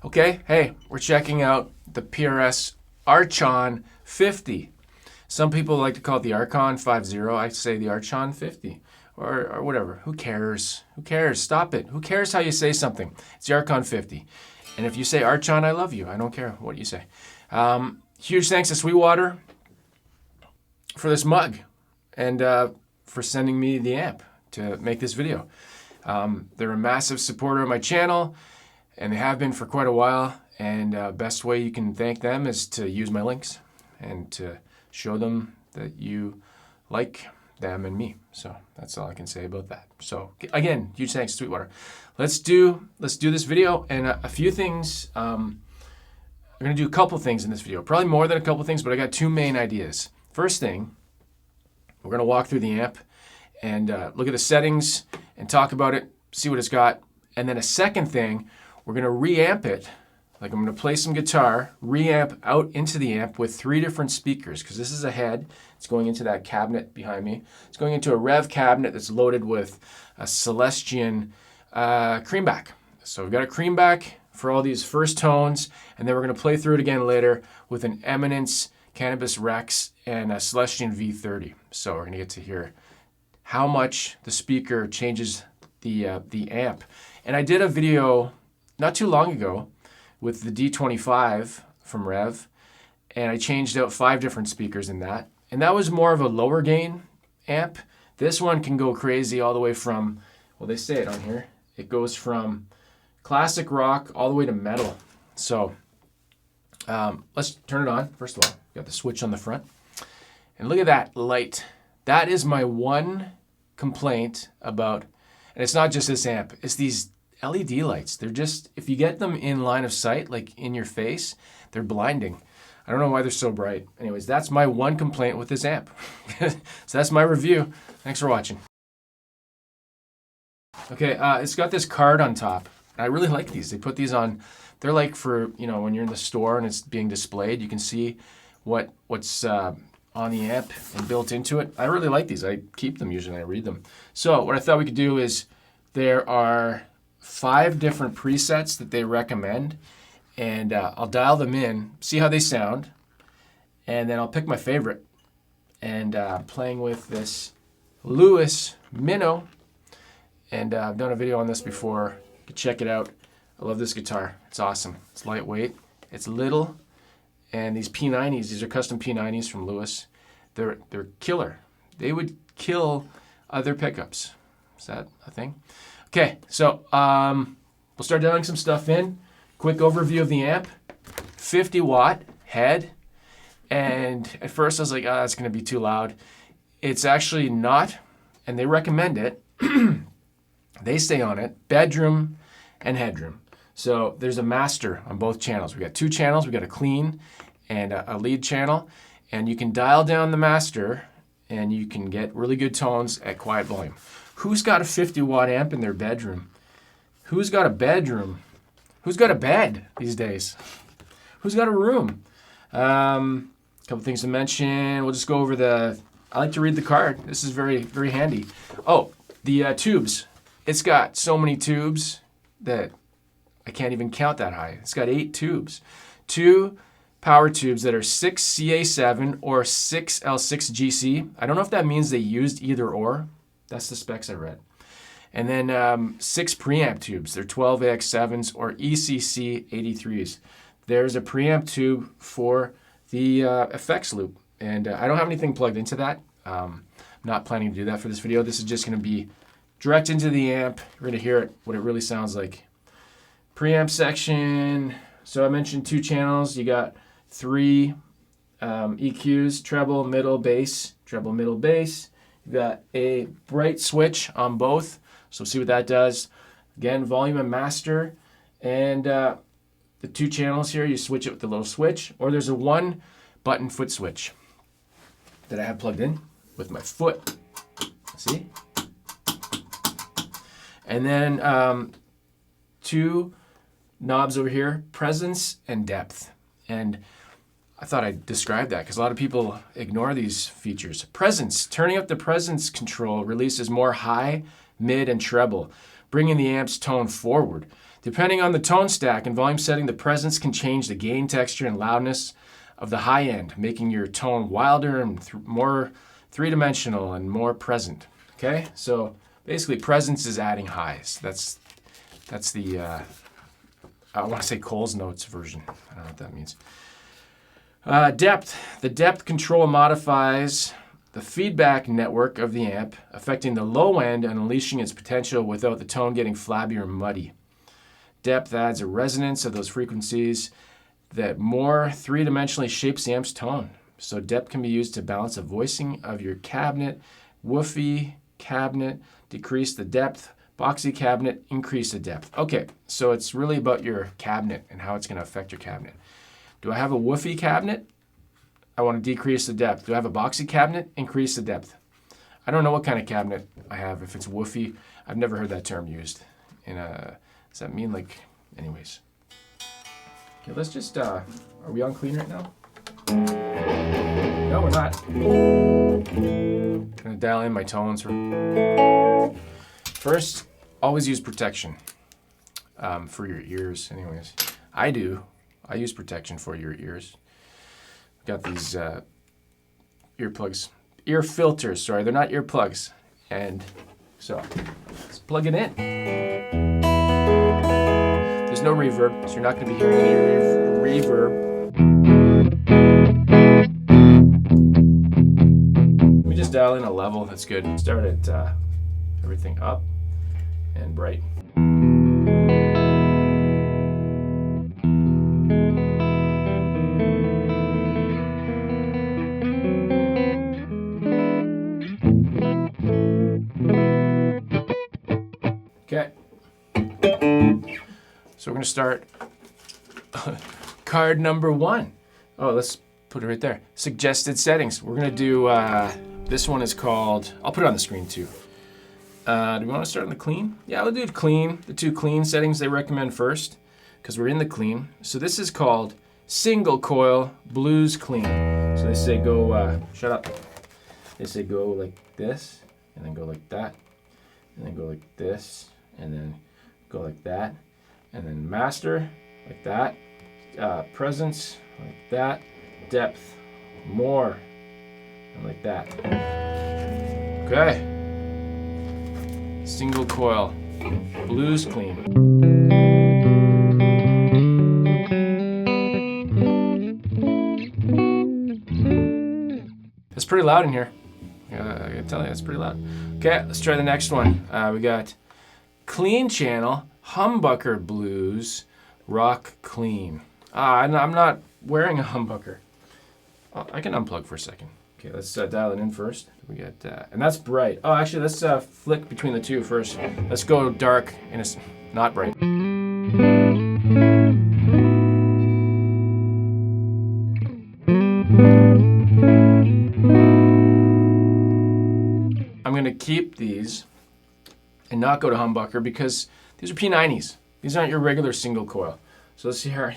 Okay, hey, we're checking out the PRS ARCHON 50. Some people like to call it the ARCHON 50. I say the ARCHON 50 or whatever. Who cares? Who cares? Stop it. Who cares how you say something? It's the ARCHON 50. And if you say ARCHON, I love you. I don't care what you say. Huge thanks to Sweetwater for this mug and for sending me the amp to make this video. They're a massive supporter of my channel, and they have been for quite a while. And best way you can thank them is to use my links and to show them that you like them and me. So that's all I can say about that. So again, huge thanks to Sweetwater. Let's do this video and a few things. I'm gonna do a couple things in this video, probably more than a couple things, but I got two main ideas. First thing, we're gonna walk through the amp and look at the settings and talk about it, see what it's got. And then a second thing, we're gonna reamp it. Like I'm gonna play some guitar, reamp out into the amp with 3 different speakers, because this is a head. It's going into that cabinet behind me. It's going into a Rev cabinet that's loaded with a Celestion Creamback. So we've got a Creamback for all these first tones, and then we're gonna play through it again later with an Eminence Cannabis Rex and a Celestion V30. So we're gonna get to hear how much the speaker changes the amp. And I did a video not too long ago with the D25 from Rev, and I changed out 5 different speakers in that. And that was more of a lower gain amp. This one can go crazy all the way from, well, they say it on here, it goes from classic rock all the way to metal. So let's turn it on. First of all, got the switch on the front. And look at that light. That is my one complaint about, and it's not just this amp, it's these LED lights. They're just, if you get them in line of sight, like in your face, they're blinding. I don't know why they're so bright. Anyways, that's my one complaint with this amp. So that's my review. Thanks for watching. Okay, it's got this card on top. I really like these. They put these on, they're like for, you know, when you're in the store and it's being displayed, you can see what's on the amp and built into it. I really like these. I keep them usually, I read them. So what I thought we could do is, there are 5 different presets that they recommend, and I'll dial them in, see how they sound, and then I'll pick my favorite. And playing with this Lewis Minnow, and I've done a video on this before. You can check it out. I love this guitar. It's awesome. It's lightweight. It's little. And these P90s, these are custom P90s from Lewis. They're killer. They would kill other pickups. Is that a thing? Okay, so we'll start dialing some stuff in. Quick overview of the amp. 50 watt head. And at first I was like, oh, that's gonna be too loud. It's actually not, and they recommend it. They say on it, bedroom and headroom. So there's a master on both channels. We got 2 channels. We got a clean and a lead channel. And you can dial down the master and you can get really good tones at quiet volume. Who's got a 50 watt amp in their bedroom? Who's got a bedroom? Who's got a bed these days? Who's got a room? Couple things to mention. We'll just go over I like to read the card. This is very, very handy. Oh, the tubes. It's got so many tubes that I can't even count that high. It's got 8 tubes. 2 power tubes that are 6 CA7 or 6 L6 GC. I don't know if that means they used either or. That's the specs I read. And then 6 preamp tubes. They're 12 AX7s or ECC 83s. There's a preamp tube for the effects loop. And I don't have anything plugged into that. I'm not planning to do that for this video. This is just going to be direct into the amp. We're going to hear it, what it really sounds like. Preamp section. So I mentioned 2 channels. You got 3 EQs, treble, middle, bass, treble, middle, bass. You've got a bright switch on both. So see what that does. Again, volume and master. And the 2 channels here, you switch it with the little switch. Or there's a 1 button foot switch that I have plugged in with my foot. See? And then 2 knobs over here, presence and depth. And I thought I'd describe that because a lot of people ignore these features. Presence, turning up the presence control releases more high, mid, and treble, bringing the amp's tone forward. Depending on the tone stack and volume setting, the presence can change the gain, texture, and loudness of the high end, making your tone wilder and more three-dimensional and more present. Okay, so basically presence is adding highs. That's the, I want to say Cole's Notes version. I don't know what that means. Depth. The depth control modifies the feedback network of the amp, affecting the low end and unleashing its potential without the tone getting flabby or muddy. Depth adds a resonance of those frequencies that more three-dimensionally shapes the amp's tone. So depth can be used to balance the voicing of your cabinet, woofy cabinet, decrease the depth, boxy cabinet, increase the depth. Okay, so it's really about your cabinet and how it's going to affect your cabinet. Do I have a woofy cabinet? I want to decrease the depth. Do I have a boxy cabinet? Increase the depth. I don't know what kind of cabinet I have. If it's woofy, I've never heard that term used. Does that mean like, anyways? Okay, let's just, are we on clean right now? No, we're not. I'm gonna dial in my tones. First, always use protection for your ears, anyways. I do. I use protection for your ears. Got these earplugs, ear filters, sorry, they're not earplugs. And so, let's plug it in. There's no reverb, so you're not gonna be hearing any reverb. Let me just dial in a level, that's good. Start at everything up and bright. Okay, so we're going to start card number 1. Oh, let's put it right there. Suggested settings. We're going to do, this one is called, I'll put it on the screen too. Do we want to start on the clean? Yeah, we'll do clean. The 2 clean settings they recommend first because we're in the clean. So this is called single coil blues clean. So they say go, shut up. They say go like this and then go like that and then go like this. And then go like that, and then master like that, presence like that, depth more, and like that. Okay, single coil, blues clean. It's pretty loud in here. I gotta tell you, it's pretty loud. Okay, let's try the next one. We got clean channel, humbucker blues, rock clean. I'm not wearing a humbucker. Oh, I can unplug for a second. Okay, let's dial it in first. We got, and that's bright. Oh, actually, let's flick between the 2 first. Let's go dark and it's not bright. I'm gonna keep these and not go to humbucker because these are P90s. These aren't your regular single coil. So let's see here.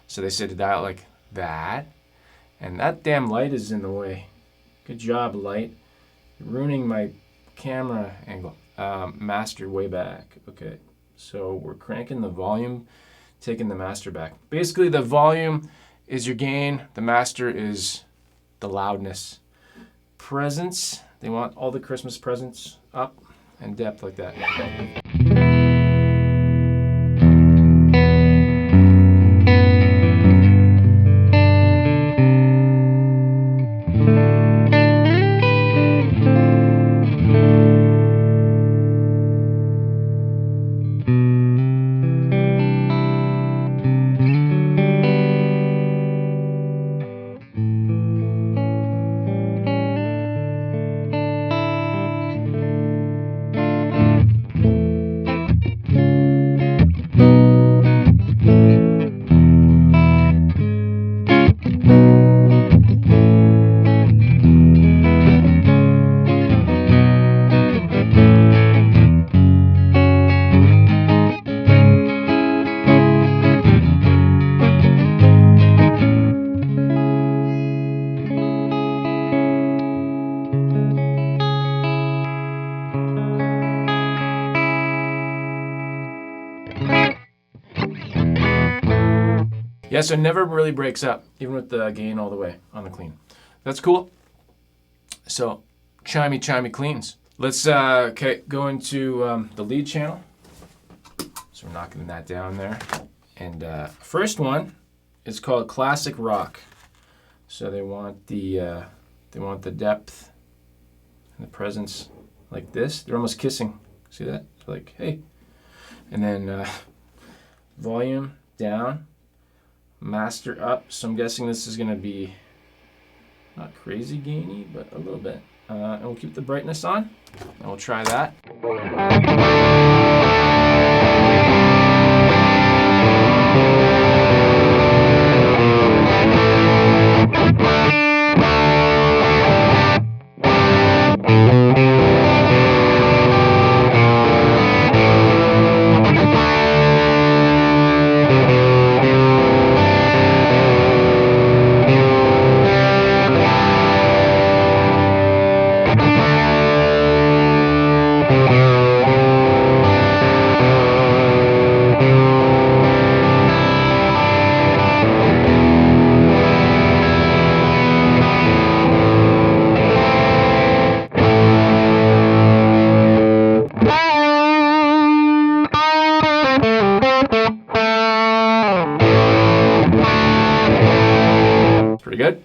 So they said to dial like that. And that damn light is in the way. Good job, light. You're ruining my camera angle. Master way back. Okay, so we're cranking the volume, taking the master back. Basically, the volume is your gain. The master is the loudness. Presence. They want all the Christmas presents up and depth like that. Yeah, so it never really breaks up, even with the gain all the way on the clean. That's cool. So, chimey cleans. Let's go into the lead channel. So we're knocking that down there. And first one is called Classic Rock. So they want the depth and the presence like this. They're almost kissing. See that? Like, hey. And then volume down, master up. So I'm guessing this is going to be not crazy gainy, but a little bit. And we'll keep the brightness on, and we'll try that. Pretty good.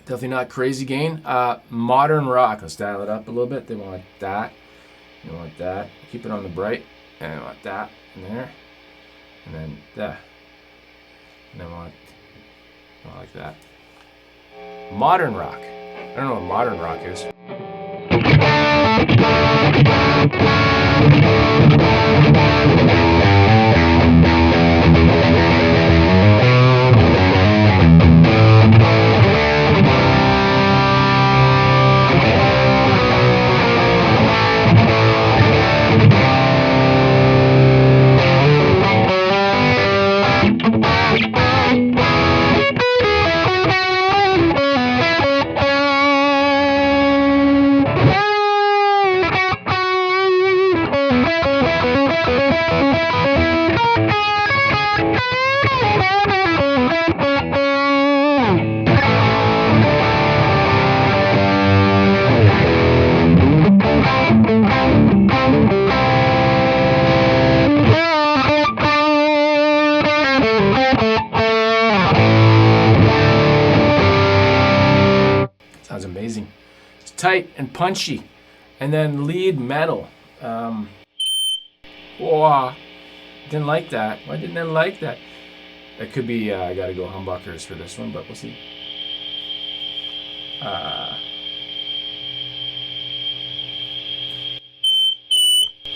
Definitely not crazy gain. Modern rock. Let's dial it up a little bit. They want that. You want that. Keep it on the bright. And I want that in there. And then that. And then I want like that. Modern rock. I don't know what modern rock is. Sounds amazing. It's tight and punchy. And then lead metal. Whoa, didn't like that. Why didn't I like that? It could be, I gotta go humbuckers for this one, but we'll see.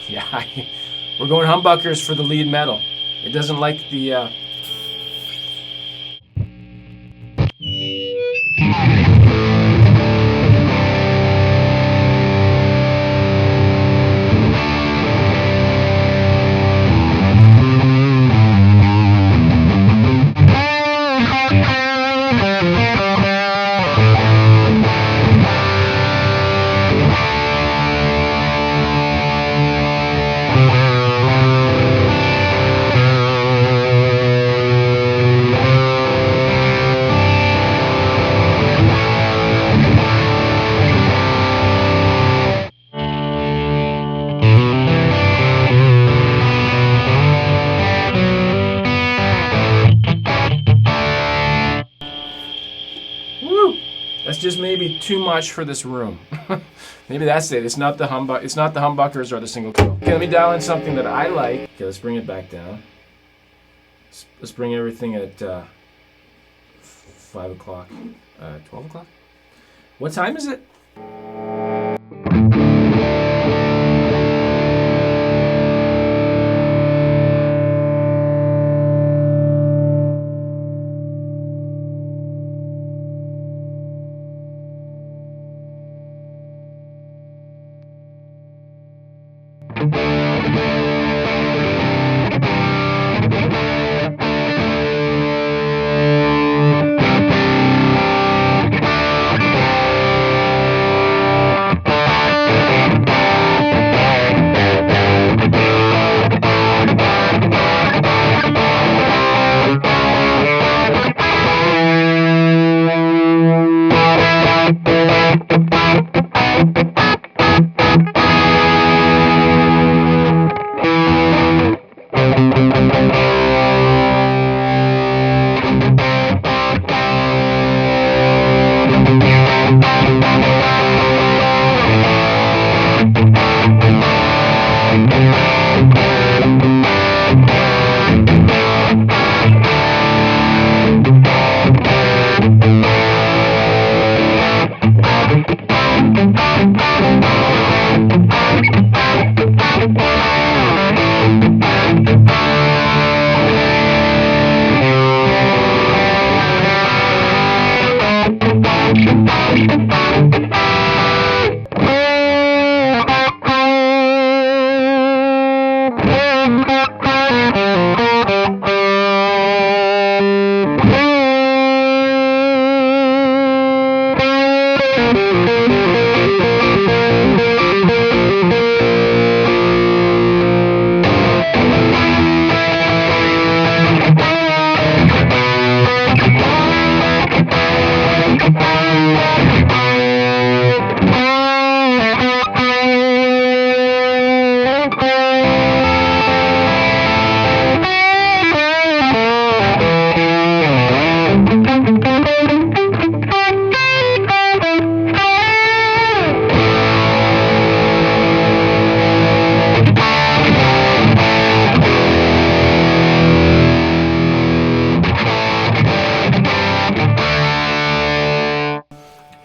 Yeah, we're going humbuckers for the lead metal. It doesn't like the, that's just maybe too much for this room. Maybe that's it. It's not the humbuckers or the single coil. Okay, let me dial in something that I like. Okay, let's bring it back down. Let's bring everything at 5 o'clock, 12 o'clock. What time is it?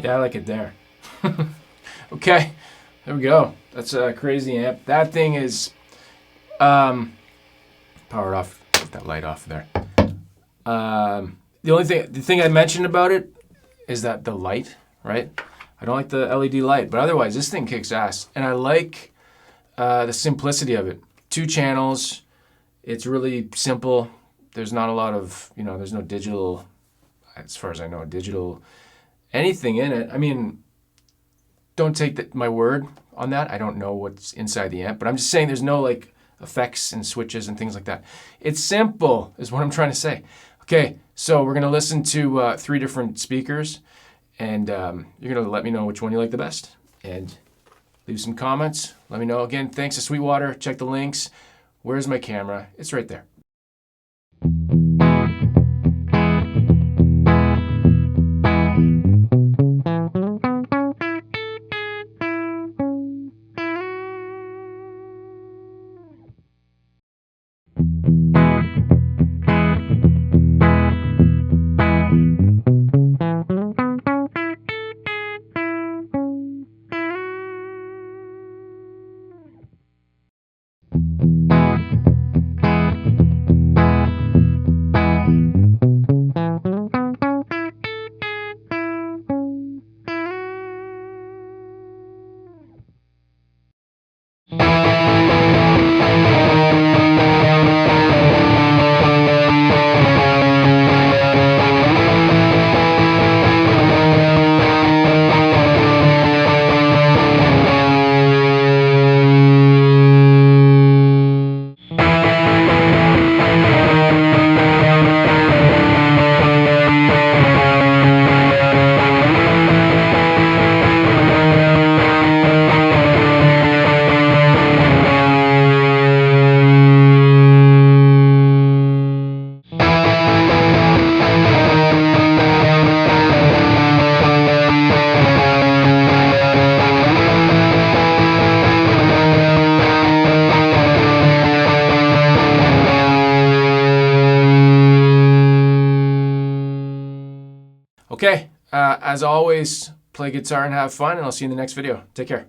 Yeah, I like it there. Okay, there we go. That's a crazy amp. That thing is powered off. Get that light off there. The thing I mentioned about it is that the light, right? I don't like the LED light, but otherwise this thing kicks ass. And I like the simplicity of it. 2 channels. It's really simple. There's not a lot of, there's no digital, as far as I know, digital anything in it. I mean, don't take my word on that. I don't know what's inside the amp, but I'm just saying there's no like effects and switches and things like that. It's simple is what I'm trying to say. Okay, so we're gonna listen to 3 different speakers, and you're gonna let me know which one you like the best, and leave some comments. Let me know. Again, thanks to Sweetwater. Check the links. Where's my camera? It's right there. Okay, as always, play guitar and have fun, and I'll see you in the next video. Take care.